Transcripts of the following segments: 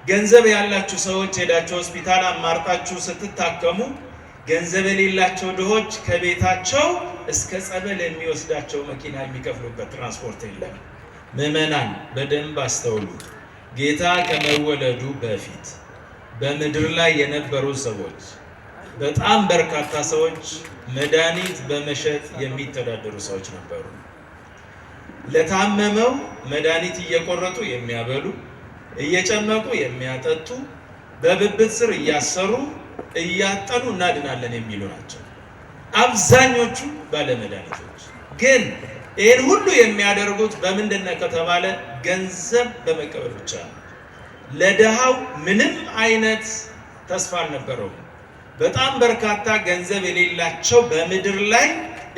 ገንዘብ ያላችሁ ሰዎች ሄዳችሁ ሆስፒታል አማርጣችሁ ስትታከሙ ገንዘብ የሌላቸው ድሆች ከቤታቸው እስከ ጸበል የሚወስዳቸው መኪና የሚከፍሉበት ትራንስፖርት የለም። ምዕመናን በደንብ አስተውሉ። ጌታ ከመወለዱ በፊት በምድር ላይ የነበሩ ሰዎች በጣም በርካታ ሰዎች መድኃኒት በመሸጥ የሚተዳደሩ ሰዎች ነበሩ። ለታመመው መድኃኒት እየቆረጡ የሚያበሉ፣ እየጨመቁ የሚያጠጡ፣ በብብት ስር እያሰሩ እያጠኑ እናድናለን የሚሉ ናቸው አብዛኞቹ ባለመድኃኒቶች። ግን ይህን ሁሉ የሚያደርጉት በምንድነው ከተባለ ገንዘብ በመቀበል ብቻ ነው። ለድሃው ምንም አይነት ተስፋ አልነበረውም። በጣም በርካታ ገንዘብ የሌላቸው በምድር ላይ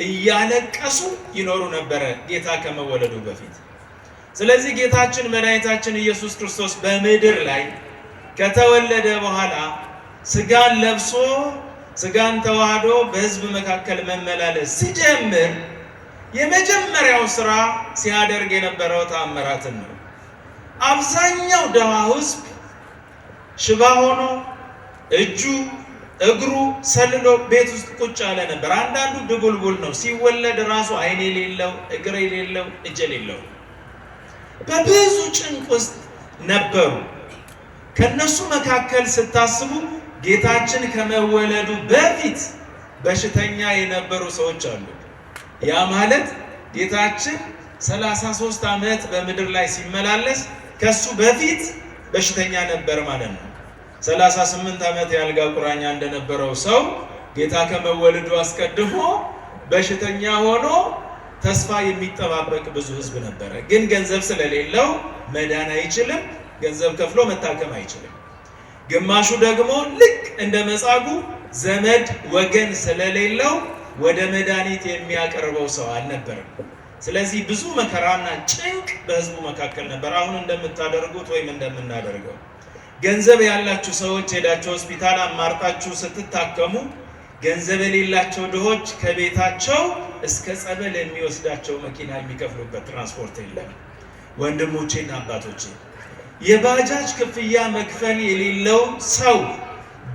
እያለቀሱ ይኖሩ ነበረ ጌታ ከመወለዱ በፊት። ስለዚህ ጌታችን መድኃኒታችን ኢየሱስ ክርስቶስ በምድር ላይ ከተወለደ በኋላ ስጋን ለብሶ ስጋን ተዋህዶ በሕዝብ መካከል መመላለስ ሲጀምር የመጀመሪያው ስራ ሲያደርግ የነበረው ተአምራትን ነው። አብዛኛው ደሃ ሕዝብ ሽባ ሆኖ እጁ እግሩ ሰልሎ ቤት ውስጥ ቁጭ ያለ ነበር። አንዳንዱ ድቡልቡል ነው፣ ሲወለድ ራሱ አይን የሌለው እግር የሌለው እጅ የሌለው በብዙ ጭንቅ ውስጥ ነበሩ። ከነሱ መካከል ስታስቡ ጌታችን ከመወለዱ በፊት በሽተኛ የነበሩ ሰዎች አሉ። ያ ማለት ጌታችን 33 ዓመት በምድር ላይ ሲመላለስ ከሱ በፊት በሽተኛ ነበር ማለት ነው። 38 ዓመት የአልጋ ቁራኛ እንደነበረው ሰው ጌታ ከመወለዱ አስቀድሞ በሽተኛ ሆኖ ተስፋ የሚጠባበቅ ብዙ ሕዝብ ነበረ። ግን ገንዘብ ስለሌለው መዳን አይችልም፣ ገንዘብ ከፍሎ መታከም አይችልም። ግማሹ ደግሞ ልክ እንደ መጻጉዕ ዘመድ ወገን ስለሌለው ወደ መድኃኒት የሚያቀርበው ሰው አልነበረም። ስለዚህ ብዙ መከራና ጭንቅ በሕዝቡ መካከል ነበር። አሁን እንደምታደርጉት ወይም እንደምናደርገው ገንዘብ ያላችሁ ሰዎች ሄዳችሁ ሆስፒታል አማርጣችሁ ስትታከሙ ገንዘብ የሌላቸው ድሆች ከቤታቸው እስከ ጸበል የሚወስዳቸው መኪና የሚከፍሉበት ትራንስፖርት የለም። ወንድሞቼና አባቶቼ የባጃጅ ክፍያ መክፈል የሌለው ሰው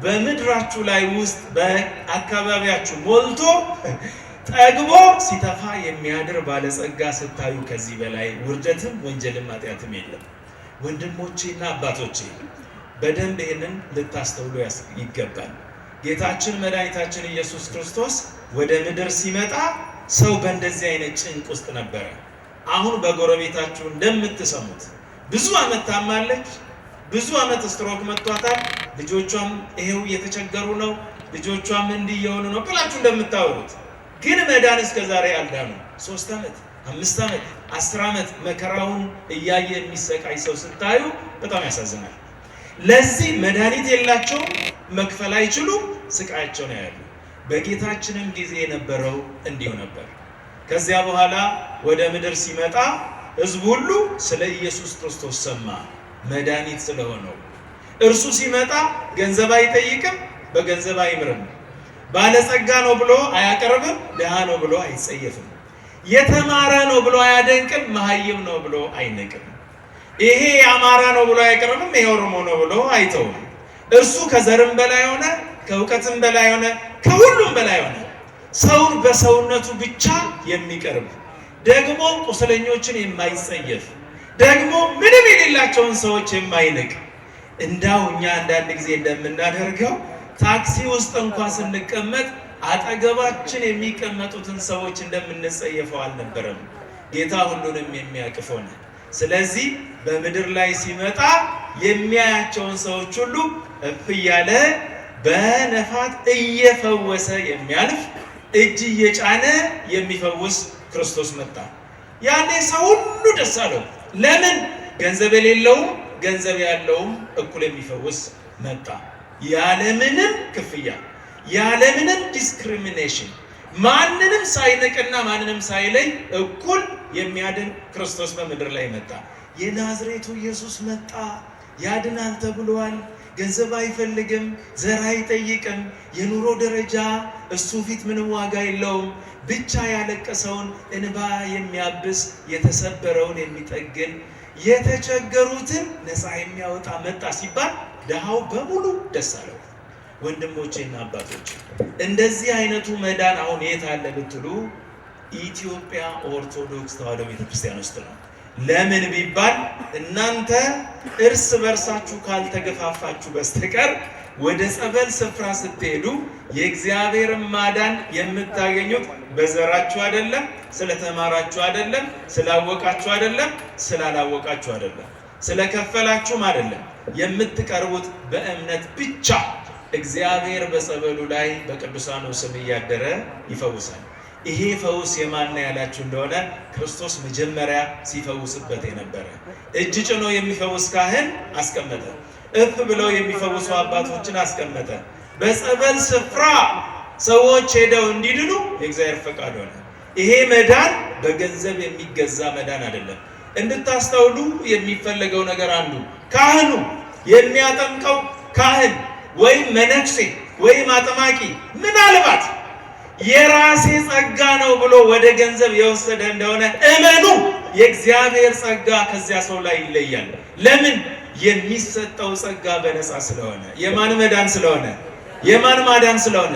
በምድራችሁ ላይ ውስጥ በአካባቢያችሁ ሞልቶ ጠግቦ ሲተፋ የሚያድር ባለጸጋ ስታዩ ከዚህ በላይ ውርደትም ወንጀልም ኃጢአትም የለም። ወንድሞቼና አባቶቼ በደንብ ይህንን ልታስተውሉ ይገባል። ጌታችን መድኃኒታችን ኢየሱስ ክርስቶስ ወደ ምድር ሲመጣ ሰው በእንደዚህ አይነት ጭንቅ ውስጥ ነበረ። አሁን በጎረቤታችሁ እንደምትሰሙት ብዙ ዓመት ታማለች፣ ብዙ ዓመት ስትሮክ መጥቷታል፣ ልጆቿም ይሄው እየተቸገሩ ነው፣ ልጆቿም እንዲህ እየሆኑ ነው ብላችሁ እንደምታወሩት ግን መዳን እስከ ዛሬ አልዳኑ። 3 ዓመት 5 ዓመት 10 ዓመት መከራውን እያየ የሚሰቃይ ሰው ስታዩ በጣም ያሳዝናል። ለዚህ መድኃኒት የላቸውም፣ መክፈል አይችሉም፣ ስቃያቸው ነው ያሉ። በጌታችንም ጊዜ የነበረው እንዲሁ ነበር። ከዚያ በኋላ ወደ ምድር ሲመጣ ሕዝብ ሁሉ ስለ ኢየሱስ ክርስቶስ ሰማ፣ መድኃኒት ስለሆነው። እርሱ ሲመጣ ገንዘብ አይጠይቅም፣ በገንዘብ አይምርም። ባለጸጋ ነው ብሎ አያቀርብም፣ ድሃ ነው ብሎ አይጸየፍም። የተማረ ነው ብሎ አያደንቅም፣ መሀይም ነው ብሎ አይንቅም። ይሄ አማራ ነው ብሎ አይቀርብም፣ ይሄ ኦሮሞ ነው ብሎ አይተውም። እርሱ ከዘርም በላይ ሆነ፣ ከእውቀትም በላይ ሆነ፣ ከሁሉም በላይ ሆነ። ሰውን በሰውነቱ ብቻ የሚቀርብ ደግሞ ቁስለኞችን የማይጸየፍ ደግሞ ምንም የሌላቸውን ሰዎች የማይንቅ እንዳው እኛ አንዳንድ ጊዜ እንደምናደርገው ታክሲ ውስጥ እንኳን ስንቀመጥ አጠገባችን የሚቀመጡትን ሰዎች እንደምንጸየፈው አልነበረም። ጌታ ሁሉንም የሚያቅፍ ሆነ። ስለዚህ በምድር ላይ ሲመጣ የሚያያቸውን ሰዎች ሁሉ እፍ እያለ በነፋት እየፈወሰ የሚያልፍ እጅ እየጫነ የሚፈውስ ክርስቶስ መጣ። ያኔ ሰው ሁሉ ደስ አለው። ለምን? ገንዘብ የሌለውም ገንዘብ ያለውም እኩል የሚፈውስ መጣ። ያለምንም ክፍያ፣ ያለምንም ዲስክሪሚኔሽን፣ ማንንም ሳይንቅና ማንንም ሳይለይ እኩል የሚያድን ክርስቶስ በምድር ላይ መጣ። የናዝሬቱ ኢየሱስ መጣ። ያድናል ተብሏል። ገንዘብ አይፈልግም፣ ዘር አይጠይቅም፣ የኑሮ ደረጃ እሱ ፊት ምንም ዋጋ የለውም። ብቻ ያለቀሰውን እንባ የሚያብስ፣ የተሰበረውን የሚጠግን፣ የተቸገሩትን ነፃ የሚያወጣ መጣ ሲባል ድሃው በሙሉ ደስ አለው። ወንድሞቼና አባቶቼ እንደዚህ አይነቱ መዳን አሁን የት አለ ብትሉ ኢትዮጵያ ኦርቶዶክስ ተዋሕዶ ቤተክርስቲያን ውስጥ ነው። ለምን ቢባል እናንተ እርስ በርሳችሁ ካልተገፋፋችሁ በስተቀር ወደ ጸበል ስፍራ ስትሄዱ የእግዚአብሔርን ማዳን የምታገኙት በዘራችሁ አይደለም፣ ስለተማራችሁ አይደለም፣ ስላወቃችሁ አይደለም፣ ስላላወቃችሁ አይደለም፣ ስለከፈላችሁም አይደለም። የምትቀርቡት በእምነት ብቻ እግዚአብሔር በጸበሉ ላይ በቅዱሳኑ ስም እያደረ ይፈውሳል። ይሄ ፈውስ የማን ያላችሁ እንደሆነ ክርስቶስ መጀመሪያ ሲፈውስበት የነበረ እጅ ጭኖ የሚፈውስ ካህን አስቀመጠ። እፍ ብለው የሚፈውሱ አባቶችን አስቀመጠ። በጸበል ስፍራ ሰዎች ሄደው እንዲድኑ የእግዚአብሔር ፈቃድ ሆነ። ይሄ መዳን በገንዘብ የሚገዛ መዳን አይደለም። እንድታስተውሉ የሚፈለገው ነገር አንዱ ካህኑ የሚያጠምቀው ካህን ወይም መነኩሴ ወይም አጥማቂ ምናልባት የራሴ ጸጋ ነው ብሎ ወደ ገንዘብ የወሰደ እንደሆነ እመኑ፣ የእግዚአብሔር ጸጋ ከዚያ ሰው ላይ ይለያል። ለምን? የሚሰጠው ጸጋ በነፃ ስለሆነ። የማን መዳን ስለሆነ? የማን ማዳን ስለሆነ?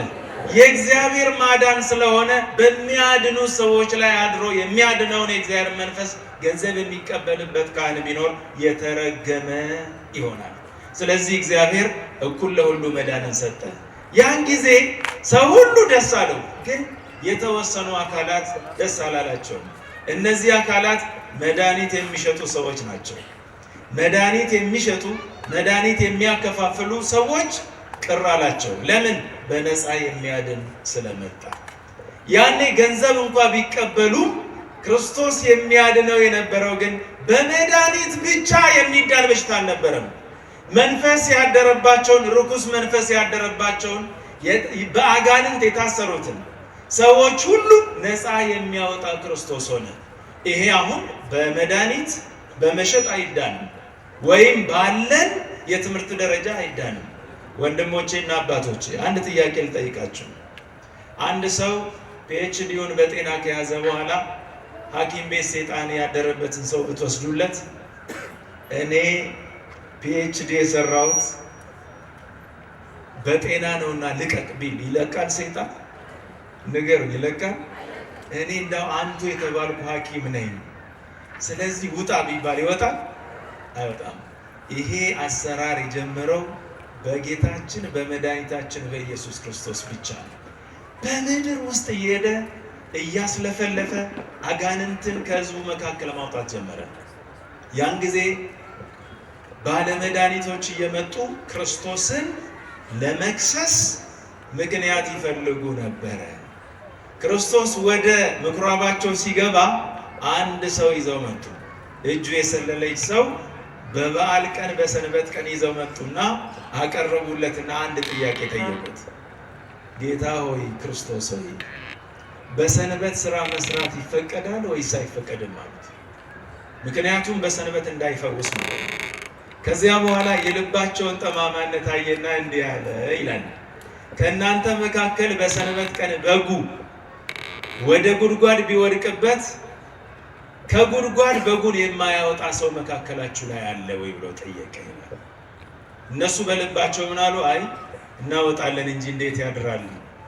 የእግዚአብሔር ማዳን ስለሆነ በሚያድኑ ሰዎች ላይ አድሮ የሚያድነውን የእግዚአብሔር መንፈስ ገንዘብ የሚቀበልበት ካህን ቢኖር የተረገመ ይሆናል። ስለዚህ እግዚአብሔር እኩል ለሁሉ መዳንን ሰጠ። ያን ጊዜ ሰው ሁሉ ደስ አለው። ግን የተወሰኑ አካላት ደስ አላላቸውም። እነዚህ አካላት መድኃኒት የሚሸጡ ሰዎች ናቸው። መድኃኒት የሚሸጡ መድኃኒት የሚያከፋፍሉ ሰዎች ቅር አላቸው። ለምን? በነፃ የሚያድን ስለመጣ። ያኔ ገንዘብ እንኳ ቢቀበሉ ክርስቶስ የሚያድነው የነበረው ግን በመድኃኒት ብቻ የሚዳን በሽታ አልነበረም። መንፈስ ያደረባቸውን ርኩስ መንፈስ ያደረባቸውን በአጋንንት የታሰሩትን ሰዎች ሁሉ ነፃ የሚያወጣ ክርስቶስ ሆነ። ይሄ አሁን በመድኃኒት በመሸጥ አይዳንም፣ ወይም ባለን የትምህርት ደረጃ አይዳንም። ወንድሞቼና አባቶቼ አንድ ጥያቄ ልጠይቃችሁ። አንድ ሰው ፒኤችዲውን በጤና ከያዘ በኋላ ሐኪም ቤት ሰይጣን ያደረበትን ሰው ብትወስዱለት እኔ ፒኤችዲ የሰራሁት በጤና ነውና ልቀቅ ቢል ይለቃል? ሰይጣን ንገሩኝ፣ ይለቃል? እኔ እንዳው አንቱ የተባልኩ ሐኪም ነኝ ስለዚህ ውጣ ቢባል ይወጣል? አይወጣም። ይሄ አሰራር የጀመረው በጌታችን በመድኃኒታችን በኢየሱስ ክርስቶስ ብቻ ነው። በምድር ውስጥ እየሄደ እያስለፈለፈ አጋንንትን ከሕዝቡ መካከል ማውጣት ጀመረ። ያን ጊዜ ባለመድኃኒቶች እየመጡ ክርስቶስን ለመክሰስ ምክንያት ይፈልጉ ነበረ። ክርስቶስ ወደ ምኩራባቸው ሲገባ አንድ ሰው ይዘው መጡ። እጁ የሰለለች ሰው በበዓል ቀን በሰንበት ቀን ይዘው መጡና አቀረቡለትና አንድ ጥያቄ ጠየቁት። ጌታ ሆይ ክርስቶስ ሆይ በሰንበት ስራ መስራት ይፈቀዳል ወይስ አይፈቀድም አሉት። ምክንያቱም በሰንበት እንዳይፈውስ ነው። ከዚያ በኋላ የልባቸውን ጠማማነት አየና እንዲህ አለ ይላል፣ ከእናንተ መካከል በሰንበት ቀን በጉ ወደ ጉድጓድ ቢወድቅበት ከጉድጓድ በጉን የማያወጣ ሰው መካከላችሁ ላይ አለ ወይ ብሎ ጠየቀ ይላል። እነሱ በልባቸው ምን አሉ? አይ እናወጣለን እንጂ እንዴት ያድራል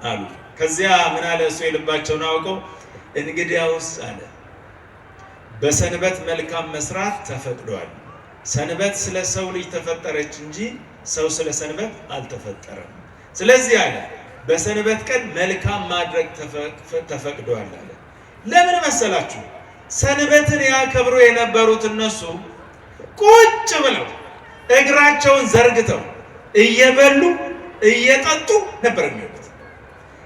አሉ። ከዚያ ምን አለ እሱ የልባቸውን አውቀው እንግዲያውስ አለ በሰንበት መልካም መስራት ተፈቅዷል። ሰንበት ስለ ሰው ልጅ ተፈጠረች እንጂ ሰው ስለ ሰንበት አልተፈጠረም። ስለዚህ አለ በሰንበት ቀን መልካም ማድረግ ተፈቅዷል አለ። ለምን መሰላችሁ? ሰንበትን ያከብሩ የነበሩት እነሱ ቁጭ ብለው እግራቸውን ዘርግተው እየበሉ እየጠጡ ነበር የሚሉት።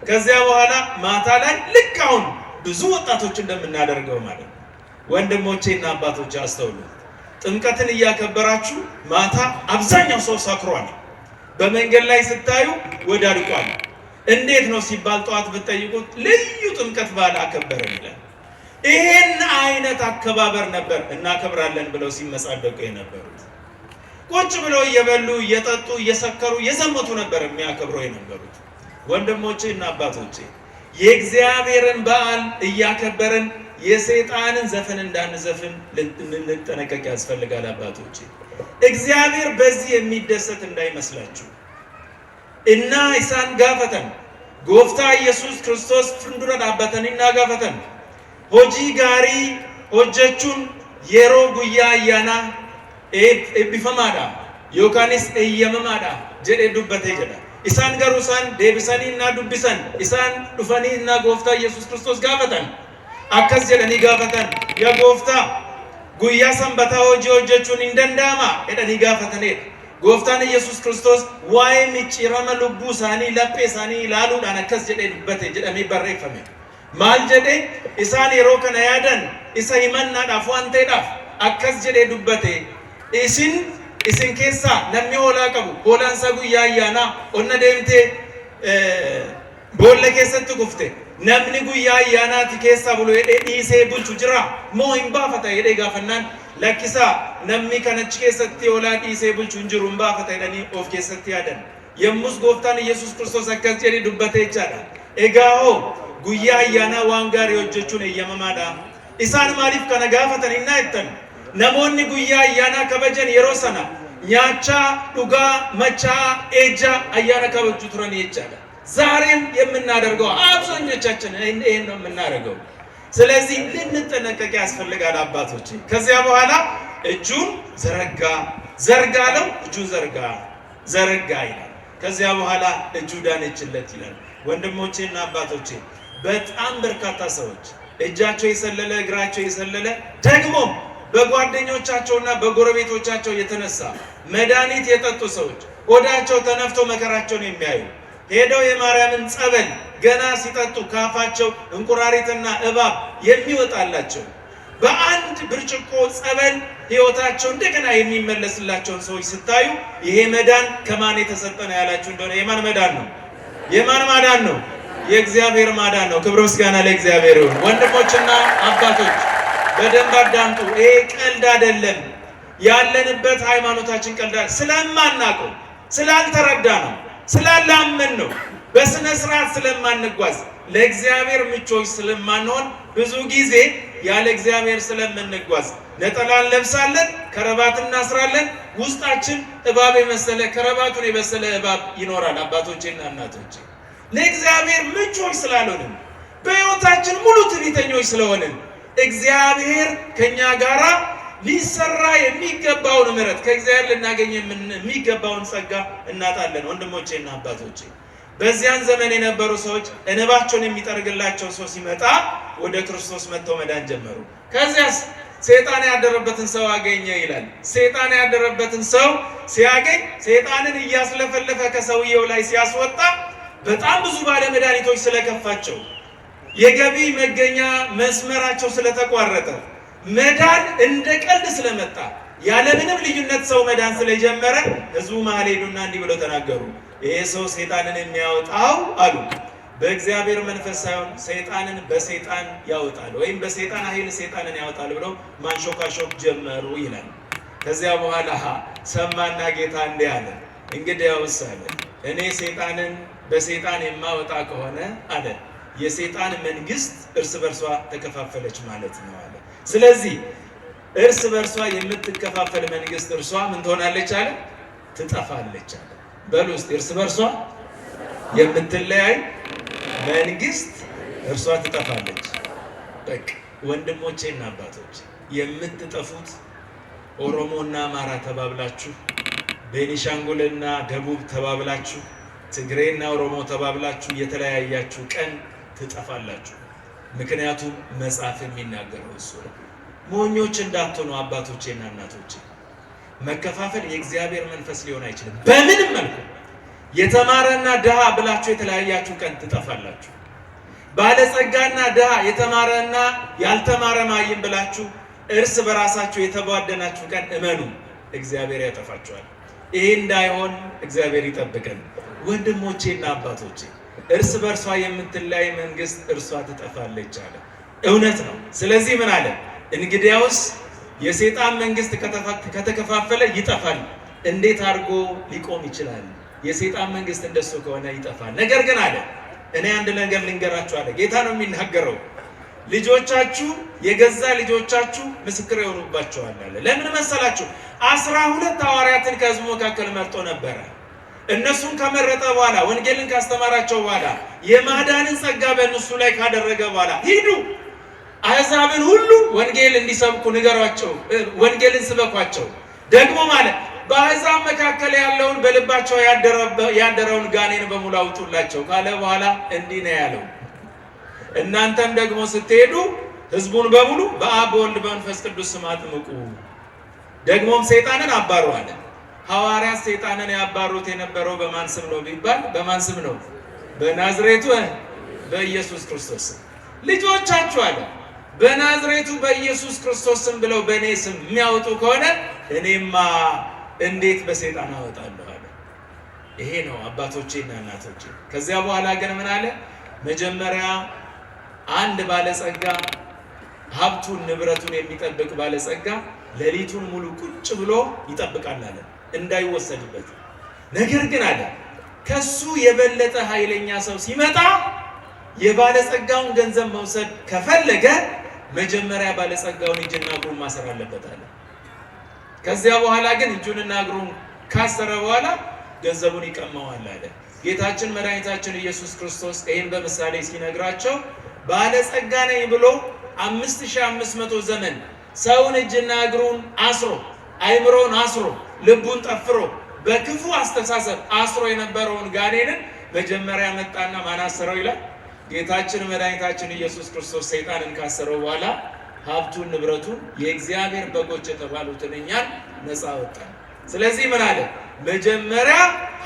ከዚያ በኋላ ማታ ላይ ልክ አሁን ብዙ ወጣቶች እንደምናደርገው ማለት ነው። ወንድሞቼና አባቶቼ አስተውሉ። ጥምቀትን እያከበራችሁ ማታ አብዛኛው ሰው ሰክሯል። በመንገድ ላይ ስታዩ ወዳድቋል። እንዴት ነው ሲባል ጠዋት ብትጠይቁት ልዩ ጥምቀት በዓል አከበረን ይላል። ይሄን አይነት አከባበር ነበር እናከብራለን ብለው ሲመጻደቁ የነበሩት። ቁጭ ብለው እየበሉ እየጠጡ እየሰከሩ እየዘመቱ ነበር የሚያከብሩ የነበሩት። ወንድሞቼ እና አባቶቼ የእግዚአብሔርን በዓል እያከበረን የሰይጣንን ዘፈን እንዳንዘፍን ልንጠነቀቅ ያስፈልጋል አባቶቼ። እግዚአብሔር በዚህ የሚደሰት እንዳይመስላችሁ እና ኢሳን ጋፈተን ጎፍታ ኢየሱስ ክርስቶስ ፍንዱረ ዳባተንና ጋፈተን ሆጂ ጋሪ ሆጀቹን የሮ ጉያ አያና ኤቢፈማዳ ዮካንስ ኤየመማዳ ጀዴ ዱበቴ ጀዳ ኢሳን ገሩሳን ዴብሰኒና ዱብሰን ኢሳን ዱፈኒና ጎፍታ ኢየሱስ ክርስቶስ ጋፈተን አከስ ጀደኒ ጋፈተን ያ ጎፍታ ጉያ ሰንበታ ሆጂ ሆጀቹን እንደንዳማ ኤደኒ ጋፈተኔ ጎፍታን ኢየሱስ ክርስቶስ ዋይ ሚጭራመ ልቡ ሳኒ ለጴ ሳኒ ላሉዳን አከስ ጀዴ ዱበቴ ጀደሚ በረፈመ ማል ጀዴ ኢሳን የሮ ከነ ያደን ኢሳ ይመና ዳፏንቴ ዳፍ አከስ ጀዴ ዱበቴ isin keessa namni hoolaa qabu hoolaan isaa guyyaa ayyaana onna deemtee boolla keessatti kufte namni guyyaa ayyaanaati keessa bulu jedhee dhiisee bulchu jira moo hin baafata jedhee gaafannaan lakkisaa namni kanachi keessatti hoolaa dhiisee bulchu hin jiru hin baafata jedhanii of keessatti yaadan yommus gooftaan Yesuus Kiristoos akkas jedhee dubbatee jechaadha. Egaa hoo guyyaa ayyaanaa waan gaarii hojjechuun eeyyamamaadha. Isaan maaliif kana gaafatan hin naayettan namoonni guyyaa ayyaanaa kabajan yeroo sana nyaachaa dhugaa machaa eja ayyaana kabaju turan jechaadha. ዛሬም የምናደርገው አብዛኞቻችን ይሄን ነው የምናደርገው። ስለዚህ ልንጠነቀቅ ያስፈልጋል አባቶቼ። ከዚያ በኋላ እጁን ዘርጋለው እጁን ዘረጋ ይላል። ከዚያ በኋላ እጁ ዳነችለት ይላል። ወንድሞቼና አባቶቼ በጣም በርካታ ሰዎች እጃቸው የሰለለ እግራቸው የሰለለ ደግሞ በጓደኞቻቸውና በጎረቤቶቻቸው የተነሳ መድኃኒት የጠጡ ሰዎች ሆዳቸው ተነፍቶ መከራቸውን የሚያዩ ሄደው የማርያምን ጸበል ገና ሲጠጡ ካፋቸው እንቁራሪትና እባብ የሚወጣላቸው በአንድ ብርጭቆ ጸበል ሕይወታቸው እንደገና የሚመለስላቸውን ሰዎች ስታዩ ይሄ መዳን ከማን የተሰጠ ነው ያላችሁ እንደሆነ የማን መዳን ነው? የማን ማዳን ነው? የእግዚአብሔር ማዳን ነው። ክብር ምስጋና ለእግዚአብሔር ይሁን። ወንድሞችና አባቶች በደንብ አዳምጡ። ይሄ ቀልድ አይደለም። ያለንበት ሃይማኖታችን ቀልድ ስለማናውቀው ስላልተረዳ ነው ስላላመን ነው በስነ ስርዓት ስለማንጓዝ ለእግዚአብሔር ምቾች ስለማንሆን ብዙ ጊዜ ያለ እግዚአብሔር ስለምንጓዝ ነጠላ እንለብሳለን፣ ከረባት እናስራለን፣ ውስጣችን እባብ የመሰለ ከረባቱን የመሰለ እባብ ይኖራል። አባቶቼና እናቶቼ ለእግዚአብሔር ምቾች ስላልሆንን በሕይወታችን ሙሉ ትዕቢተኞች ስለሆንን እግዚአብሔር ከኛ ጋራ ሊሰራ የሚገባውን ምሕረት ከእግዚአብሔር ልናገኝ የሚገባውን ጸጋ እናጣለን። ወንድሞቼና አባቶቼ በዚያን ዘመን የነበሩ ሰዎች እንባቸውን የሚጠርግላቸው ሰው ሲመጣ ወደ ክርስቶስ መጥተው መዳን ጀመሩ። ከዚያስ ሰይጣን ያደረበትን ሰው አገኘ ይላል። ሰይጣን ያደረበትን ሰው ሲያገኝ ሰይጣንን እያስለፈለፈ ከሰውየው ላይ ሲያስወጣ በጣም ብዙ ባለ መድኃኒቶች ስለከፋቸው የገቢ መገኛ መስመራቸው ስለተቋረጠ መዳን እንደ ቀልድ ስለመጣ ያለምንም ልዩነት ሰው መዳን ስለጀመረ ህዝቡ መሃል ሄዱና እንዲህ ብለው ተናገሩ። ይሄ ሰው ሰይጣንን የሚያወጣው አሉ በእግዚአብሔር መንፈስ ሳይሆን ሰይጣንን በሰይጣን ያወጣል ወይም በሰይጣን ኃይል ሰይጣንን ያወጣል ብለው ማንሾካሾክ ጀመሩ ይላል። ከዚያ በኋላ ሰማና ጌታ እንዲህ አለ፣ እንግዲያውስ አለ እኔ ሰይጣንን በሰይጣን የማወጣ ከሆነ አለ የሰይጣን መንግስት እርስ በርሷ ተከፋፈለች ማለት ነው አለ። ስለዚህ እርስ በርሷ የምትከፋፈል መንግስት እርሷ ምን ትሆናለች አለ? ትጠፋለች አለ። በሉ እስቲ እርስ በርሷ የምትለያይ መንግስት እርሷ ትጠፋለች። በቃ ወንድሞቼና አባቶች የምትጠፉት ኦሮሞና አማራ ተባብላችሁ፣ ቤኒሻንጉልና ደቡብ ተባብላችሁ፣ ትግሬና ኦሮሞ ተባብላችሁ የተለያያችሁ ቀን ትጠፋላችሁ። ምክንያቱም መጽሐፍ የሚናገረው እሱ ነው። ሞኞች እንዳትሆኑ አባቶቼና እናቶቼ፣ መከፋፈል የእግዚአብሔር መንፈስ ሊሆን አይችልም በምንም መልኩ። የተማረና ድሃ ብላችሁ የተለያያችሁ ቀን ትጠፋላችሁ። ባለጸጋና ድሃ፣ የተማረና ያልተማረ ማይም ብላችሁ እርስ በራሳችሁ የተቧደናችሁ ቀን እመኑ እግዚአብሔር ያጠፋችኋል። ይሄ እንዳይሆን እግዚአብሔር ይጠብቀን። ወንድሞቼና አባቶቼ እርስ በርሷ የምትለያይ መንግስት እርሷ ትጠፋለች አለ። እውነት ነው። ስለዚህ ምን አለ? እንግዲያውስ የሰይጣን መንግስት ከተከፋፈለ ይጠፋል። እንዴት አድርጎ ሊቆም ይችላል? የሰይጣን መንግስት እንደሱ ከሆነ ይጠፋል። ነገር ግን አለ እኔ አንድ ነገር ልንገራችሁ አለ። ጌታ ነው የሚናገረው። ልጆቻችሁ የገዛ ልጆቻችሁ ምስክር ይሆኑባችኋል አለ። ለምን መሰላችሁ? 12 ሐዋርያትን ከሕዝቡ መካከል መርጦ ነበረ። እነሱን ከመረጠ በኋላ ወንጌልን ካስተማራቸው በኋላ የማዳንን ጸጋ በእነሱ ላይ ካደረገ በኋላ ሂዱ አሕዛብን ሁሉ ወንጌል እንዲሰብኩ ንገሯቸው፣ ወንጌልን ስበኳቸው። ደግሞ ማለት በአሕዛብ መካከል ያለውን በልባቸው ያደረውን ጋኔን በሙሉ አውጡላቸው ካለ በኋላ እንዲህ ነው ያለው፣ እናንተም ደግሞ ስትሄዱ ሕዝቡን በሙሉ በአብ በወልድ በመንፈስ ቅዱስ ስም አጥምቁ፣ ደግሞም ሰይጣንን አባሩ አለ። ሐዋርያት ሰይጣንን ያባሩት የነበረው በማን ስም ነው ቢባል በማን ስም ነው? በናዝሬቱ በኢየሱስ ክርስቶስ ስም። ልጆቻችሁ አለ በናዝሬቱ በኢየሱስ ክርስቶስ ስም ብለው በእኔ ስም የሚያወጡ ከሆነ እኔማ እንዴት በሰይጣን አወጣለሁ አለ። ይሄ ነው አባቶቼና እናቶቼ። ከዚያ በኋላ ግን ምን አለ? መጀመሪያ አንድ ባለጸጋ ሀብቱን ንብረቱን የሚጠብቅ ባለጸጋ ሌሊቱን ሙሉ ቁጭ ብሎ ይጠብቃል አለ እንዳይወሰድበት። ነገር ግን አለ ከሱ የበለጠ ኃይለኛ ሰው ሲመጣ የባለጸጋውን ገንዘብ መውሰድ ከፈለገ መጀመሪያ ባለጸጋውን እጅና እግሩን ማሰር አለበት አለ። ከዚያ በኋላ ግን እጁንና እግሩን ካሰረ በኋላ ገንዘቡን ይቀማዋል አለ። ጌታችን መድኃኒታችን ኢየሱስ ክርስቶስ ይህን በምሳሌ ሲነግራቸው ባለጸጋ ነኝ ብሎ 5500 ዘመን ሰውን እጅና እግሩን አስሮ አይምሮን አስሮ ልቡን ጠፍሮ በክፉ አስተሳሰብ አስሮ የነበረውን ጋኔንን መጀመሪያ መጣና ማን አሰረው ይላል? ጌታችን መድኃኒታችን ኢየሱስ ክርስቶስ ሰይጣንን ካሰረው በኋላ ሀብቱን ንብረቱን የእግዚአብሔር በጎች የተባሉትን እኛን ነፃ ወጣን። ስለዚህ ምን አለ? መጀመሪያ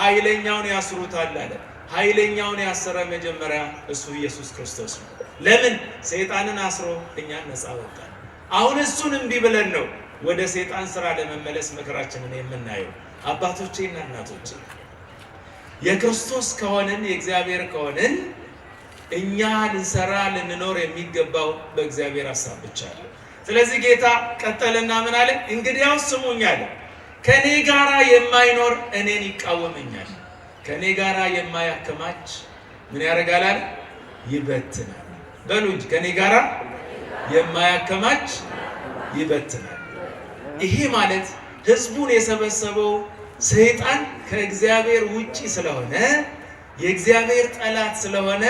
ኃይለኛውን ያስሩታል አለ። ኃይለኛውን ያሰረ መጀመሪያ እሱ ኢየሱስ ክርስቶስ ነው። ለምን? ሰይጣንን አስሮ እኛን ነፃ ወጣን። አሁን እሱን እምቢ ብለን ነው ወደ ሰይጣን ስራ ለመመለስ መከራችንን የምናየው። አባቶቼና እናቶቼ የክርስቶስ ከሆንን የእግዚአብሔር ከሆንን እኛ ልንሰራ ልንኖር የሚገባው በእግዚአብሔር ሐሳብ ብቻ ነው። ስለዚህ ጌታ ቀጠለና ምን አለ? እንግዲያው ስሙኝ አለ፣ ከኔ ጋራ የማይኖር እኔን ይቃወመኛል፣ ከኔ ጋራ የማያከማች ምን ያደርጋል አለ? ይበትናል። በሉ እንጂ ከኔ ጋራ የማያከማች ይበትናል። ይሄ ማለት ህዝቡን የሰበሰበው ሰይጣን ከእግዚአብሔር ውጪ ስለሆነ የእግዚአብሔር ጠላት ስለሆነ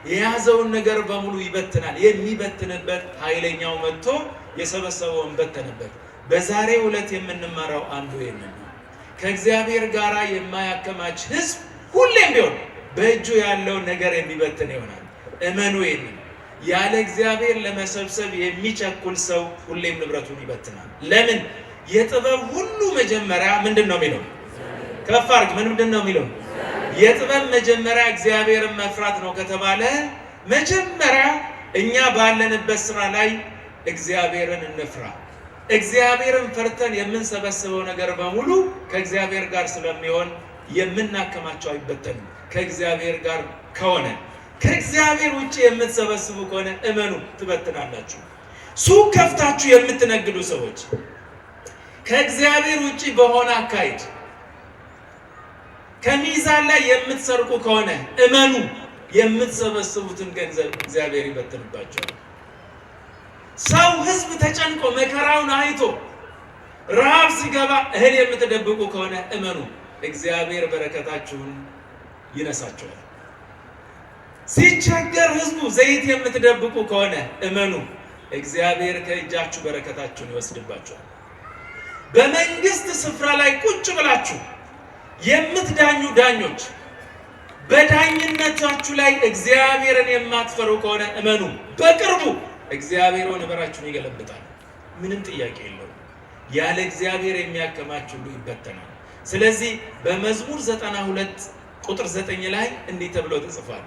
የያዘውን ነገር በሙሉ ይበትናል። የሚበትንበት ኃይለኛው መጥቶ የሰበሰበውን በተነበት። በዛሬው ዕለት የምንማረው አንዱ ይሄንን ነው። ከእግዚአብሔር ጋር የማያከማች ህዝብ ሁሌም ቢሆን በእጁ ያለውን ነገር የሚበትን ይሆናል። እመኑ ይሄንን። ያለ እግዚአብሔር ለመሰብሰብ የሚቸኩል ሰው ሁሌም ንብረቱን ይበትናል። ለምን? የጥበብ ሁሉ መጀመሪያ ምንድን ነው የሚለው? ከፍ አድርግ። ምንድን ነው የሚለው? የጥበብ መጀመሪያ እግዚአብሔርን መፍራት ነው ከተባለ መጀመሪያ እኛ ባለንበት ስራ ላይ እግዚአብሔርን እንፍራ። እግዚአብሔርን ፈርተን የምንሰበስበው ነገር በሙሉ ከእግዚአብሔር ጋር ስለሚሆን የምናከማቸው አይበተንም። ከእግዚአብሔር ጋር ከሆነ ከእግዚአብሔር ውጪ የምትሰበስቡ ከሆነ እመኑ ትበትናላችሁ። ሱቅ ከፍታችሁ የምትነግዱ ሰዎች ከእግዚአብሔር ውጪ በሆነ አካሄድ ከሚዛን ላይ የምትሰርቁ ከሆነ እመኑ የምትሰበስቡትን ገንዘብ እግዚአብሔር ይበትንባቸዋል። ሰው ህዝብ ተጨንቆ መከራውን አይቶ ረሃብ ሲገባ እህል የምትደብቁ ከሆነ እመኑ እግዚአብሔር በረከታችሁን ይነሳቸዋል። ሲቸገር ህዝቡ ዘይት የምትደብቁ ከሆነ እመኑ እግዚአብሔር ከእጃችሁ በረከታችሁን ይወስድባቸዋል። በመንግስት ስፍራ ላይ ቁጭ ብላችሁ የምትዳኙ ዳኞች በዳኝነታችሁ ላይ እግዚአብሔርን የማትፈሩ ከሆነ እመኑ በቅርቡ እግዚአብሔር ወንበራችሁን ይገለብጣል። ምንም ጥያቄ የለውም። ያለ እግዚአብሔር የሚያከማች ሁሉ ይበተናል። ስለዚህ በመዝሙር 92 ቁጥር 9 ላይ እንዲህ ተብሎ ተጽፏል፣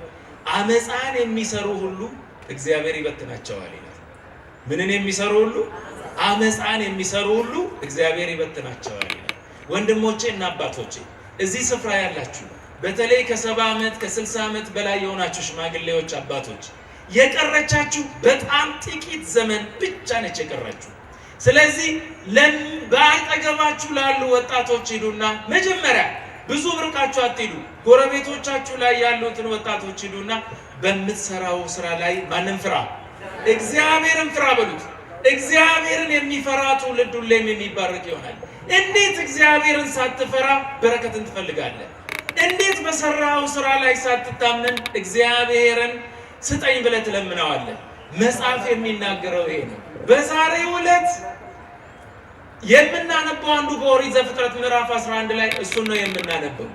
አመፃን የሚሰሩ ሁሉ እግዚአብሔር ይበትናቸዋል ይላል። ምንን የሚሰሩ ሁሉ? አመፃን የሚሰሩ ሁሉ እግዚአብሔር ይበትናቸዋል ይላል። ወንድሞቼ እና አባቶቼ እዚህ ስፍራ ያላችሁ በተለይ ከ70 ዓመት ከ60 ዓመት በላይ የሆናችሁ ሽማግሌዎች አባቶች የቀረቻችሁ በጣም ጥቂት ዘመን ብቻ ነች የቀረችው። ስለዚህ በአጠገባችሁ ላሉ ወጣቶች ሂዱና መጀመሪያ ብዙ ርቃችሁ አትሂዱ። ጎረቤቶቻችሁ ላይ ያሉትን ወጣቶች ሂዱና በምትሰራው ስራ ላይ ማንን ፍራ? እግዚአብሔርን ፍራ በሉት። እግዚአብሔርን የሚፈራ ትውልድ ሁሌም የሚባረክ ይሆናል። እንዴት እግዚአብሔርን ሳትፈራ በረከትን ትፈልጋለህ? እንዴት በሰራው ስራ ላይ ሳትታመን እግዚአብሔርን ስጠኝ ብለህ ትለምነዋለህ? መጽሐፍ የሚናገረው ይሄ ነው። በዛሬው ዕለት የምናነበው አንዱ በኦሪት ዘፍጥረት ምዕራፍ 11 ላይ እሱን ነው የምናነበው።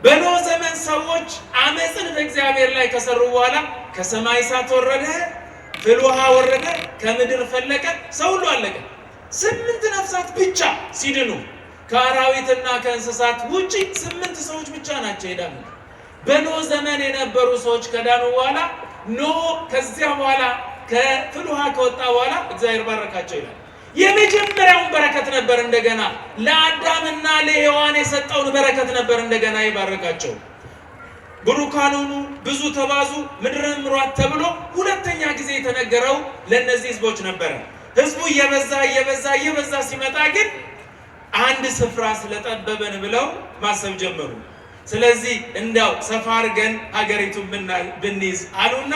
በኖህ ዘመን ሰዎች አመፅን በእግዚአብሔር ላይ ከሰሩ በኋላ ከሰማይ እሳት ወረደ፣ ፍል ውሃ ወረደ፣ ከምድር ፈለቀ፣ ሰው ሁሉ አለቀ። 8 ነፍሳት ብቻ ሲድኑ ከአራዊትና ከእንስሳት ውጪ 8 ሰዎች ብቻ ናቸው የዳኑት። በኖህ ዘመን የነበሩ ሰዎች ከዳኑ በኋላ ኖህ ከዚያ በኋላ ከፍል ውሃ ከወጣ በኋላ እግዚአብሔር ባረካቸው ይላል። የመጀመሪያውን በረከት ነበር እንደገና ለአዳምና ለሔዋን የሰጠውን በረከት ነበር እንደገና ይባረካቸው። ብሩካን ሁኑ ብዙ ተባዙ ምድርን ምሯት ተብሎ ሁለተኛ ጊዜ የተነገረው ለነዚህ ህዝቦች ነበር። ህዝቡ እየበዛ ሲመጣ ግን አንድ ስፍራ ስለጠበበን ብለው ማሰብ ጀመሩ። ስለዚህ እንዳው ሰፋ አድርገን ሀገሪቱን ብንይዝ አሉና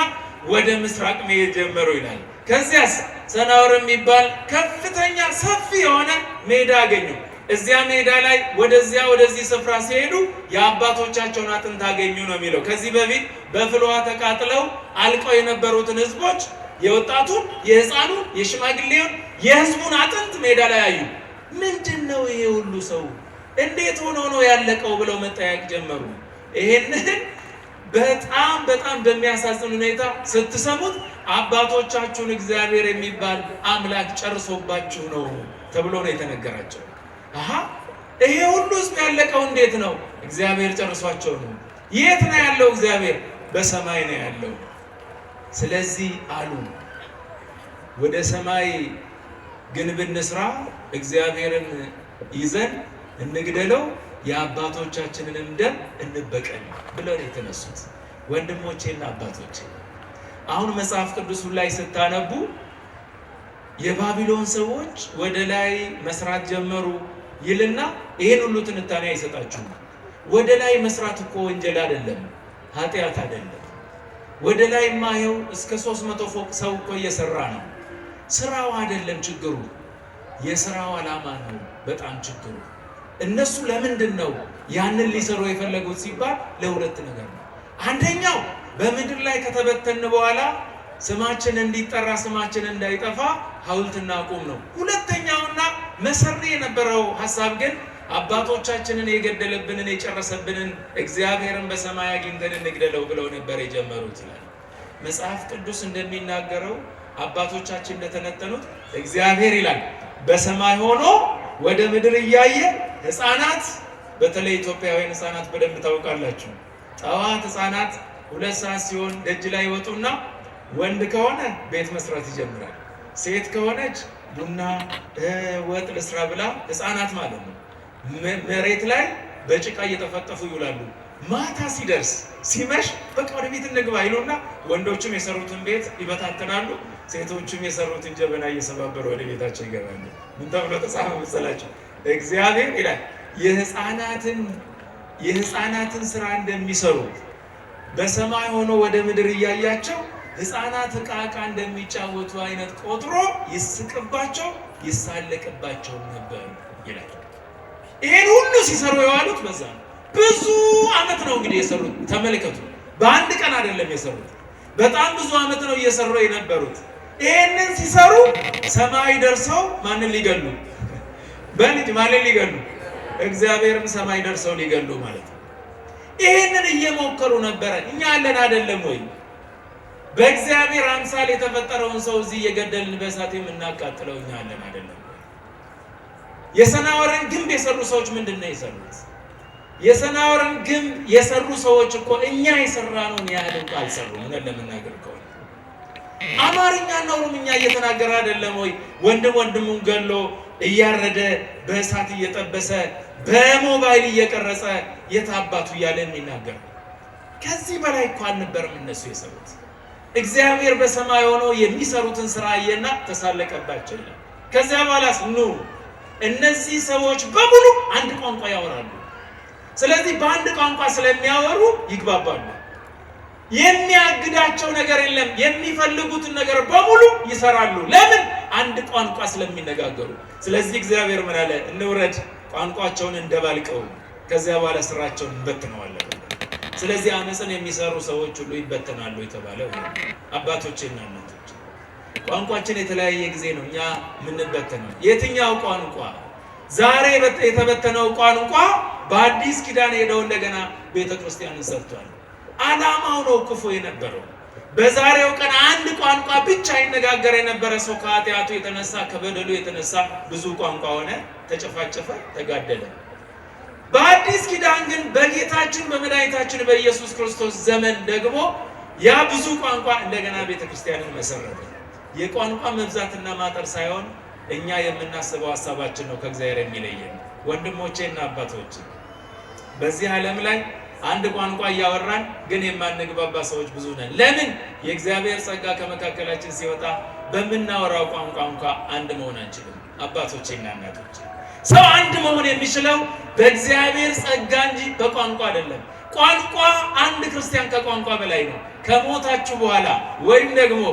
ወደ ምስራቅ መሄድ ጀመሩ ይላል። ከዚያስ ሰናዖር የሚባል ከፍተኛ ሰፊ የሆነ ሜዳ አገኙ። እዚያ ሜዳ ላይ ወደዚህ ስፍራ ሲሄዱ የአባቶቻቸውን አጥንት አገኙ ነው የሚለው። ከዚህ በፊት በፍል ውሃ ተቃጥለው አልቀው የነበሩትን ህዝቦች የወጣቱን፣ የህፃኑን፣ የሽማግሌውን፣ የህዝቡን አጥንት ሜዳ ላይ አዩ። ምንድን ነው ይሄ ሁሉ ሰው እንዴት ሆኖ ነው ያለቀው ብለው መጠየቅ ጀመሩ። ይሄንን በጣም በሚያሳዝን ሁኔታ ስትሰሙት አባቶቻችሁን እግዚአብሔር የሚባል አምላክ ጨርሶባችሁ ነው ተብሎ ነው የተነገራቸው። ይሄ ሁሉ ህዝብ ያለቀው እንዴት ነው? እግዚአብሔር ጨርሷቸው ነው። የት ነው ያለው እግዚአብሔር? በሰማይ ነው ያለው። ስለዚህ አሉ ወደ ሰማይ ግንብ እንስራ፣ እግዚአብሔርን ይዘን እንግደለው፣ የአባቶቻችንንም ደም እንበቀል ብለው ነው የተነሱት። ወንድሞቼና አባቶቼ አሁን መጽሐፍ ቅዱስ ላይ ስታነቡ የባቢሎን ሰዎች ወደ ላይ መስራት ጀመሩ ይልና ይሄን ሁሉ ትንታኔ አይሰጣችሁም። ወደ ላይ መስራት እኮ ወንጀል አይደለም፣ ኃጢአት አይደለም። ወደ ላይ ማየው እስከ 300 ፎቅ ሰው እኮ እየሰራ ነው። ስራው አይደለም ችግሩ፣ የስራው ዓላማ ነው በጣም ችግሩ። እነሱ ለምንድን ነው ያንን ሊሰሩ የፈለጉት ሲባል ለሁለት ነገር ነው። አንደኛው በምድር ላይ ከተበተን በኋላ ስማችን እንዲጠራ ስማችን እንዳይጠፋ ሐውልትና ቁም ነው። ሁለተኛውና መሰሪ የነበረው ሐሳብ ግን አባቶቻችንን የገደለብንን የጨረሰብንን እግዚአብሔርን በሰማይ አግኝተን እንግደለው ብለው ነበር የጀመሩት ይላል መጽሐፍ ቅዱስ። እንደሚናገረው አባቶቻችን እንደተነተኑት እግዚአብሔር ይላል በሰማይ ሆኖ ወደ ምድር እያየ ሕፃናት፣ በተለይ ኢትዮጵያውያን ሕፃናት በደንብ ታውቃላችሁ። ጠዋት ሕፃናት 2 ሰዓት ሲሆን ደጅ ላይ ይወጡና ወንድ ከሆነ ቤት መስራት ይጀምራል። ሴት ከሆነች ቡና ወጥ ልስራ ብላ ሕፃናት ማለት ነው መሬት ላይ በጭቃ እየተፈጠፉ ይውላሉ። ማታ ሲደርስ ሲመሽ በቃ ወደ ቤት እንግባ ይሉና ወንዶቹም የሰሩትን ቤት ይበታተናሉ፣ ሴቶቹም የሰሩትን ጀበና እየሰባበሩ ወደ ቤታቸው ይገባሉ። ምን ተብሎ ተጻፈ መሰላችሁ? እግዚአብሔር ይላል የሕፃናትን ስራ እንደሚሰሩ በሰማይ ሆኖ ወደ ምድር እያያቸው ሕፃናት ዕቃ እንደሚጫወቱ አይነት ቆጥሮ ይስቅባቸው ይሳለቅባቸው ነበር ይላል። ይሄን ሁሉ ሲሰሩ የዋሉት በዛ ነው። ብዙ ዓመት ነው እንግዲህ የሰሩት። ተመልከቱ፣ በአንድ ቀን አይደለም የሰሩት። በጣም ብዙ ዓመት ነው እየሰሩ የነበሩት። ይሄንን ሲሰሩ ሰማይ ደርሰው ማንን ሊገሉ? በልጅ ማንን ሊገሉ? እግዚአብሔርን ሰማይ ደርሰው ሊገሉ ማለት ነው። ይሄንን እየሞከሩ ነበረ። እኛ አለን አይደለም ወይ? በእግዚአብሔር አምሳል የተፈጠረውን ሰው እዚህ እየገደልን በእሳት የምናቃጥለው እኛ አለን አይደለም? የሰናዖርን ግንብ የሰሩ ሰዎች ምንድን ነው የሰሩት? የሰናዖርን ግንብ የሰሩ ሰዎች እኮ እኛ የሰራነውን ያህል እንኳ አልሰሩም። ምን ለምናገር ከሆነ አማርኛና ኦሮምኛ እየተናገረ አይደለም ወይ? ወንድም ወንድሙን ገሎ እያረደ በእሳት እየጠበሰ በሞባይል እየቀረጸ የታባቱ እያለ የሚናገር ከዚህ በላይ እኮ አልነበረም እነሱ የሰሩት። እግዚአብሔር በሰማይ ሆኖ የሚሰሩትን ስራ አየና ተሳለቀባቸው ይላል። ከዚያ በኋላስ ኑ እነዚህ ሰዎች በሙሉ አንድ ቋንቋ ያወራሉ። ስለዚህ በአንድ ቋንቋ ስለሚያወሩ ይግባባሉ። የሚያግዳቸው ነገር የለም። የሚፈልጉትን ነገር በሙሉ ይሰራሉ። ለምን? አንድ ቋንቋ ስለሚነጋገሩ። ስለዚህ እግዚአብሔር ምን አለ? እንውረድ፣ ቋንቋቸውን እንደባልቀው፣ ከዚያ በኋላ ስራቸውን እንበትነዋለን። ስለዚህ አመፅን የሚሰሩ ሰዎች ሁሉ ይበተናሉ የተባለው አባቶቼና እናቶቼ፣ ቋንቋችን የተለያየ ጊዜ ነው እኛ የምንበተነው። የትኛው ቋንቋ? ዛሬ የተበተነው ቋንቋ በአዲስ ኪዳን ሄደው እንደገና ቤተክርስቲያንን ሰርቷል። ዓላማው ነው ክፉ የነበረው። በዛሬው ቀን አንድ ቋንቋ ብቻ ይነጋገር የነበረ ሰው ከኃጢአቱ የተነሳ ከበደሉ የተነሳ ብዙ ቋንቋ ሆነ፣ ተጨፋጨፈ፣ ተጋደለ። በአዲስ ኪዳን ግን በጌታችን በመድኃኒታችን በኢየሱስ ክርስቶስ ዘመን ደግሞ ያ ብዙ ቋንቋ እንደገና ቤተክርስቲያንን መሰረተ። የቋንቋ መብዛትና ማጠር ሳይሆን እኛ የምናስበው ሐሳባችን ነው ከእግዚአብሔር የሚለየን። ወንድሞቼና አባቶቼ፣ በዚህ ዓለም ላይ አንድ ቋንቋ እያወራን ግን የማንግባባ ሰዎች ብዙ ነን። ለምን? የእግዚአብሔር ጸጋ ከመካከላችን ሲወጣ በምናወራው ቋንቋ እንኳ አንድ መሆን አንችልም። አባቶቼና እናቶቼ፣ ሰው አንድ መሆን የሚችለው በእግዚአብሔር ጸጋ እንጂ በቋንቋ አይደለም። ቋንቋ አንድ ክርስቲያን ከቋንቋ በላይ ነው። ከሞታችሁ በኋላ ወይም ደግሞ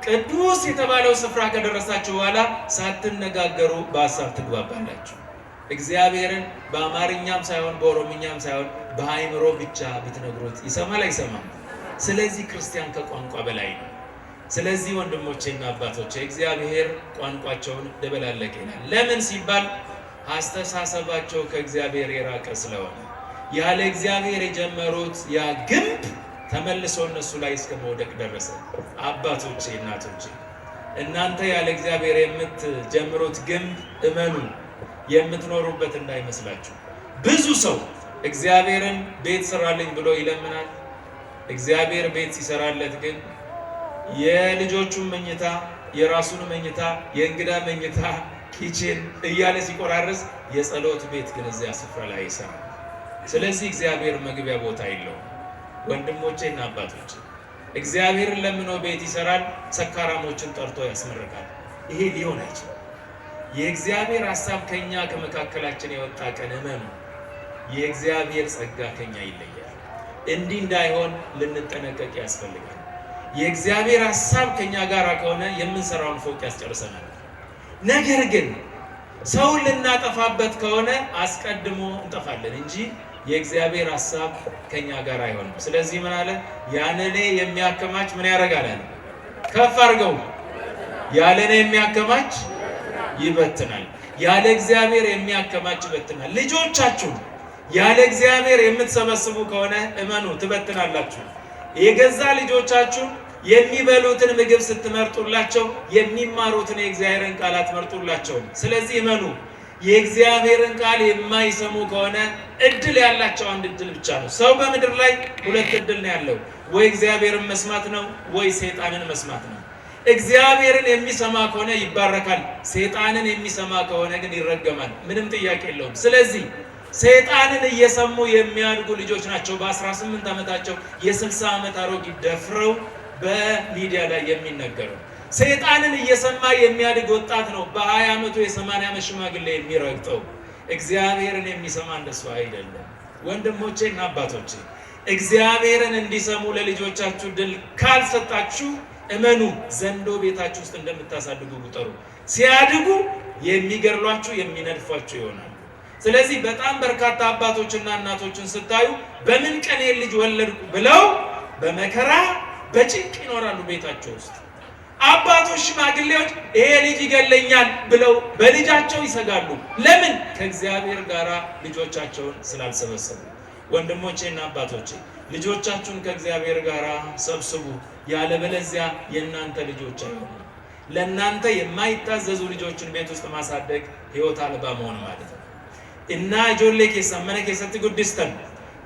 ቅዱስ የተባለው ስፍራ ከደረሳችሁ በኋላ ሳትነጋገሩ በሐሳብ ትግባባላችሁ። እግዚአብሔርን በአማርኛም ሳይሆን በኦሮምኛም ሳይሆን በአይምሮ ብቻ ብትነግሩት ይሰማል አይሰማም? ስለዚህ ክርስቲያን ከቋንቋ በላይ ነው። ስለዚህ ወንድሞቼና አባቶቼ እግዚአብሔር ቋንቋቸውን ደበላለቀ ይላል። ለምን ሲባል አስተሳሰባቸው ከእግዚአብሔር የራቀ ስለሆነ፣ ያለ እግዚአብሔር የጀመሩት ያ ግንብ ተመልሶ እነሱ ላይ እስከ መውደቅ ደረሰ። አባቶቼ እናቶቼ፣ እናንተ ያለ እግዚአብሔር የምትጀምሩት ግንብ እመኑ የምትኖሩበት እንዳይመስላችሁ። ብዙ ሰው እግዚአብሔርን ቤት ስራልኝ ብሎ ይለምናል። እግዚአብሔር ቤት ሲሰራለት ግን የልጆቹን መኝታ፣ የራሱን መኝታ፣ የእንግዳ መኝታ፣ ኪችን እያለ ሲቆራረስ የጸሎት ቤት ግን እዚያ ስፍራ ላይ ይሰራል። ስለዚህ እግዚአብሔር መግቢያ ቦታ የለውም። ወንድሞቼና አባቶቼ፣ እግዚአብሔርን ለምኖ ቤት ይሰራል፣ ሰካራሞችን ጠርቶ ያስመርቃል። ይሄ ሊሆን አይችልም። የእግዚአብሔር ሐሳብ ከኛ ከመካከላችን የወጣ ቀን እመኑ የእግዚአብሔር ጸጋ ከኛ ይለያል። እንዲህ እንዳይሆን ልንጠነቀቅ ያስፈልጋል። የእግዚአብሔር ሐሳብ ከኛ ጋር ከሆነ የምንሰራውን ፎቅ ያስጨርሰናል። ነገር ግን ሰውን ልናጠፋበት ከሆነ አስቀድሞ እንጠፋለን እንጂ የእግዚአብሔር ሐሳብ ከኛ ጋር አይሆንም። ስለዚህ ምን አለ? ያለኔ የሚያከማች ምን ያደርጋል? ከፍ አድርገው። ያለኔ የሚያከማች ይበትናል። ያለ እግዚአብሔር የሚያከማች ይበትናል። ልጆቻችሁ ያለ እግዚአብሔር የምትሰበስቡ ከሆነ እመኑ ትበትናላችሁ። የገዛ ልጆቻችሁ የሚበሉትን ምግብ ስትመርጡላቸው የሚማሩትን የእግዚአብሔርን ቃል አትመርጡላቸው። ስለዚህ እመኑ የእግዚአብሔርን ቃል የማይሰሙ ከሆነ እድል ያላቸው አንድ እድል ብቻ ነው። ሰው በምድር ላይ ሁለት እድል ነው ያለው፣ ወይ እግዚአብሔርን መስማት ነው፣ ወይ ሰይጣንን መስማት ነው። እግዚአብሔርን የሚሰማ ከሆነ ይባረካል፣ ሰይጣንን የሚሰማ ከሆነ ግን ይረገማል። ምንም ጥያቄ የለውም። ስለዚህ ሰይጣንን እየሰሙ የሚያድጉ ልጆች ናቸው በ18 ዓመታቸው የ60 ዓመት አሮጊት ደፍረው በሚዲያ ላይ የሚነገረው። ሰይጣንን እየሰማ የሚያድግ ወጣት ነው በ20 ዓመቱ የ80 ዓመት ሽማግሌ የሚረግጠው። እግዚአብሔርን የሚሰማ እንደሱ አይደለም። ወንድሞቼና አባቶቼ እግዚአብሔርን እንዲሰሙ ለልጆቻችሁ ድል ካልሰጣችሁ እመኑ ዘንዶ ቤታችሁ ውስጥ እንደምታሳድጉ ቁጠሩ። ሲያድጉ የሚገርሏችሁ የሚነድፏችሁ ይሆናል። ስለዚህ በጣም በርካታ አባቶችና እናቶችን ስታዩ በምን ቀን ልጅ ወለድኩ ብለው በመከራ በጭንቅ ይኖራሉ ቤታቸው ውስጥ። አባቶች ሽማግሌዎች ይሄ ልጅ ይገለኛል ብለው በልጃቸው ይሰጋሉ። ለምን? ከእግዚአብሔር ጋር ልጆቻቸውን ስላልሰበሰቡ። ወንድሞቼና አባቶቼ ልጆቻችሁን ከእግዚአብሔር ጋር ሰብስቡ፣ ያለበለዚያ የእናንተ ልጆች አይሆኑ። ለእናንተ የማይታዘዙ ልጆችን ቤት ውስጥ ማሳደግ ሕይወት አልባ መሆን ማለት ነው። እና ijoollee keessan mana keessatti guddistan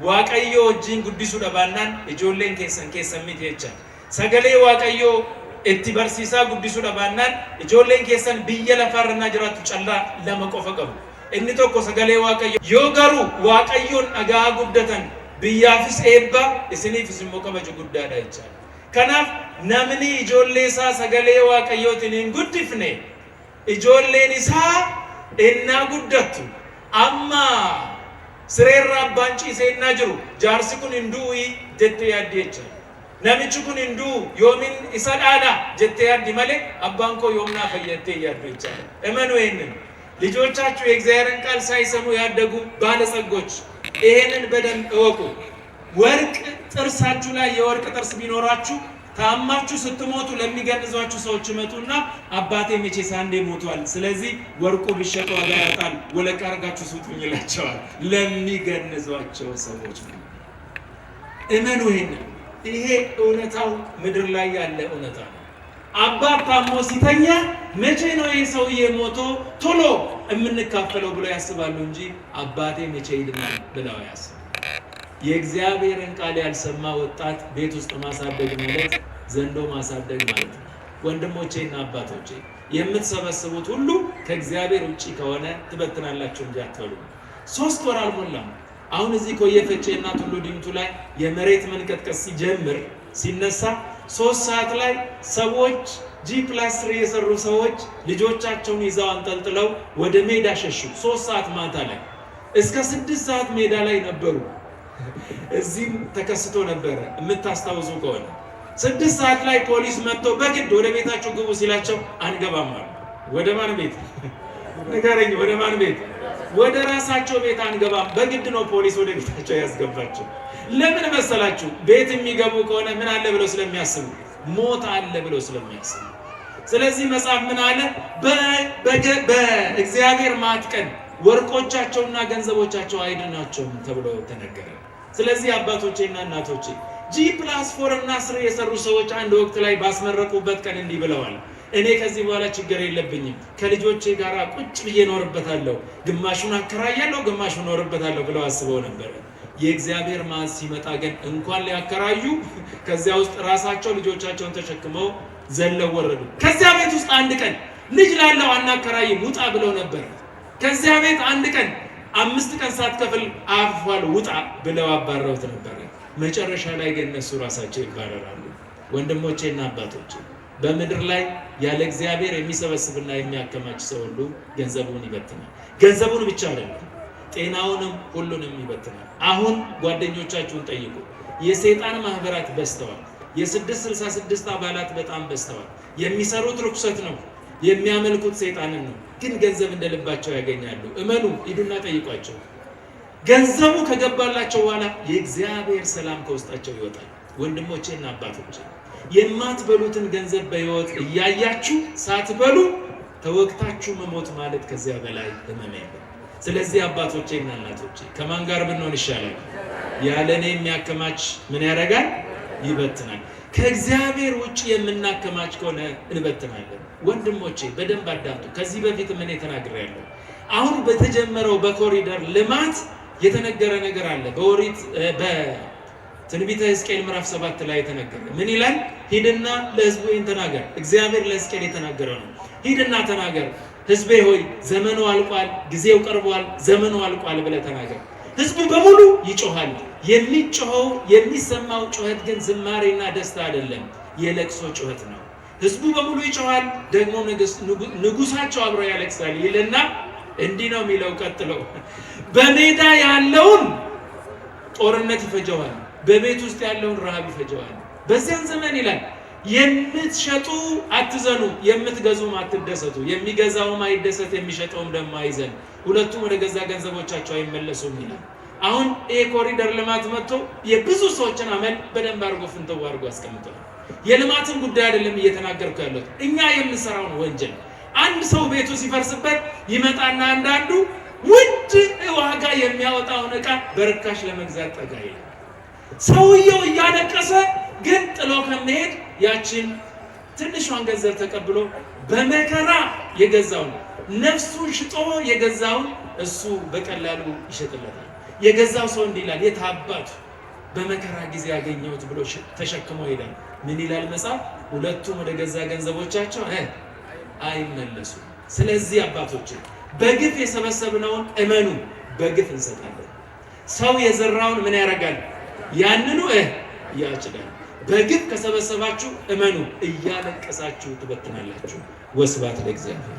waaqayyo wajjin guddisuu dhabaannaan ijoolleen keessan miti jecha. Sagalee waaqayyo itti barsiisaa guddisuu dhabaannaan ijoolleen keessan biyya lafarraa jiraattu callaa lama qofa qabu. Inni tokko sagalee waaqayyo yoo garuu waaqayyoon dhagaa guddatan biyyaafis eebba isiniifis immoo kabaju guddaadha jecha. Kanaaf namni ijoollee isaa sagalee waaqayyootiin hin guddifne ijoolleen isaa innaa guddattu amma sireerra abbaan ciisee innaa jiru jaarsi kun hin du'u jettee yaaddi jecha. namichi kun hindu yoomin isa dhaala jettee yaaddi malee abbaan koo yoomnaa fayyattee yaaddu ይቻላል እመኑ ይሄንን ልጆቻችሁ የእግዚአብሔርን ቃል ሳይሰሙ ያደጉ ባለጸጎች ይሄንን በደንብ እወቁ ወርቅ ጥርሳችሁ ላይ የወርቅ ጥርስ ቢኖራችሁ ታማችሁ ስትሞቱ ለሚገንዟችሁ ሰዎች መጡና አባቴ መቼ ሳንዴ ሞቷል ስለዚህ ወርቁ ቢሸጥ ዋጋ ያጣል ወለቃ አርጋችሁ ስጡኝ ይላቸዋል ለሚገንዟቸው ሰዎች እመኑ ይሄ እውነታው ምድር ላይ ያለ እውነታ ነው አባት ታሞ ሲተኛ መቼ ነው ይሄ ሰውዬ ሞቶ ቶሎ እምንካፈለው ብለው ያስባሉ እንጂ አባቴ መቼ ይድናል ብለው ያስባሉ የእግዚአብሔርን ቃል ያልሰማ ወጣት ቤት ውስጥ ማሳደግ ማለት ዘንዶ ማሳደግ ማለት ነው ወንድሞቼና አባቶቼ የምትሰበስቡት ሁሉ ከእግዚአብሔር ውጪ ከሆነ ትበትናላችሁ እንጂ አትበሉ 3 ወር አልሞላም አሁን እዚህ ኮየፈቼና ቱሉ ዲምቱ ላይ የመሬት መንቀጥቀጥ ሲጀምር ሲነሳ 3 ሰዓት ላይ ሰዎች G+3 የሰሩ ሰዎች ልጆቻቸውን ይዘው አንጠልጥለው ወደ ሜዳ ሸሹ 3 ሰዓት ማታ ላይ እስከ 6 ሰዓት ሜዳ ላይ ነበሩ እዚህም ተከስቶ ነበር የምታስታውሱ ከሆነ 6 ሰዓት ላይ ፖሊስ መጥቶ በግድ ወደ ቤታቸው ግቡ ሲላቸው አንገባም አሉ ወደ ማን ቤት ንገረኝ ወደ ማን ቤት ወደ ራሳቸው ቤት አንገባም በግድ ነው ፖሊስ ወደ ቤታቸው ያስገባቸው ለምን መሰላችሁ ቤት የሚገቡ ከሆነ ምን አለ ብለው ስለሚያስቡ ሞት አለ ብለው ስለሚያስቡ ስለዚህ መጽሐፍ ምን አለ በእግዚአብሔር ማጥቀን ወርቆቻቸውና ገንዘቦቻቸው አይድናቸውም ተብሎ ተነገረ ስለዚህ አባቶቼና እናቶቼ G+4 እና 3 የሰሩ ሰዎች አንድ ወቅት ላይ ባስመረቁበት ቀን እንዲህ ብለዋል እኔ ከዚህ በኋላ ችግር የለብኝም ከልጆቼ ጋር ቁጭ ብዬ ኖርበታለሁ ግማሹን አከራያለሁ ግማሹን ኖርበታለሁ ብለው አስበው ነበር የእግዚአብሔር ማስ ሲመጣ ግን እንኳን ሊያከራዩ ከዚያ ውስጥ ራሳቸው ልጆቻቸውን ተሸክመው ዘለው ወረዱ ከዚያ ቤት ውስጥ አንድ ቀን ልጅ ላለው አናከራይም ውጣ ብለው ነበር ከዚያ ቤት አንድ ቀን 5 ቀን ሳትከፍል አፍዋል ውጣ ብለው አባረውት ነበር መጨረሻ ላይ ግን እነሱ ራሳቸው ይባረራሉ ወንድሞቼና አባቶቼ በምድር ላይ ያለ እግዚአብሔር የሚሰበስብና የሚያከማች ሰው ሁሉ ገንዘቡን ይበትናል ገንዘቡን ብቻ አይደለም ጤናውንም ሁሉንም ይበትናል አሁን ጓደኞቻችሁን ጠይቁ የሰይጣን ማህበራት በስተዋል የ666 አባላት በጣም በስተዋል የሚሰሩት ርኩሰት ነው የሚያመልኩት ሰይጣንን ነው ግን ገንዘብ እንደልባቸው ያገኛሉ እመኑ ሂዱና ጠይቋቸው ገንዘቡ ከገባላቸው በኋላ የእግዚአብሔር ሰላም ከውስጣቸው ይወጣል ወንድሞቼና አባቶቼ የማትበሉትን ገንዘብ በህይወት እያያችሁ ሳትበሉ ተወቅታችሁ መሞት ማለት ከዚያ በላይ ህመም የለም ስለዚህ አባቶቼና እናቶቼ ከማን ጋር ብንሆን ይሻላል ያለኔ የሚያከማች ምን ያደርጋል ይበትናል ከእግዚአብሔር ውጪ የምናከማች ከሆነ እንበትናለን ወንድሞቼ በደንብ አዳምጡ ከዚህ በፊት ምን ተናግሬያለሁ አሁን በተጀመረው በኮሪደር ልማት የተነገረ ነገር አለ በኦሪት በትንቢተ ሕዝቅኤል ምዕራፍ 7 ላይ የተነገረ ምን ይላል ሂድና ለህዝቡ ተናገር እግዚአብሔር ለሕዝቅኤል የተናገረው ነው ሂድና ተናገር ህዝቤ ሆይ ዘመኑ አልቋል ጊዜው ቀርቧል ዘመኑ አልቋል ብለ ተናገር ህዝቡ በሙሉ ይጮሃል የሚጮኸው የሚሰማው ጩኸት ግን ዝማሬና ደስታ አይደለም የለቅሶ ጩኸት ነው ህዝቡ በሙሉ ይጮሃል ደግሞ ንጉሳቸው አብሮ ያለቅሳል ይልና እንዲህ ነው የሚለው ቀጥለው በሜዳ ያለውን ጦርነት ይፈጀዋል በቤት ውስጥ ያለውን ረሃብ ይፈጀዋል በዚያን ዘመን ይላል የምትሸጡ አትዘኑ የምትገዙም አትደሰቱ የሚገዛውም አይደሰት የሚሸጠውም ደግሞ አይዘን ሁለቱም ወደ ገዛ ገንዘቦቻቸው አይመለሱም ይላል አሁን ኮሪደር ልማት መጥቶ የብዙ ሰዎችን አመል በደንብ አርጎ ፍንተው አርጎ አስቀምጧል የልማትን ጉዳይ አይደለም እየተናገርኩ ያለው እኛ የምንሰራው ወንጀል አንድ ሰው ቤቱ ሲፈርስበት ይመጣና አንዳንዱ ውድ ዋጋ የሚያወጣውን ዕቃ በርካሽ ለመግዛት ጠጋይ ሰውየው ያለቀሰ ግን ጥሎ ከመሄድ ያችን ትንሿን ገንዘብ ተቀብሎ በመከራ የገዛውን ነፍሱን ሽጦ የገዛውን እሱ በቀላሉ ይሸጥለታል የገዛው ሰው እንዲላል የታባቱ በመከራ ጊዜ ያገኘውት ብሎ ተሸክሞ ይላል ምን ይላል መጽሐፍ ሁለቱም ወደ ገዛ ገንዘቦቻቸው አይመለሱ ስለዚህ አባቶች በግፍ የሰበሰብነውን እመኑ በግፍ እንሰጣለን ሰው የዘራውን ምን ያረጋል ያንኑ ያጭዳል በግፍ ከሰበሰባችሁ እመኑ እያለቀሳችሁ ትበትናላችሁ ወስብሐት ለእግዚአብሔር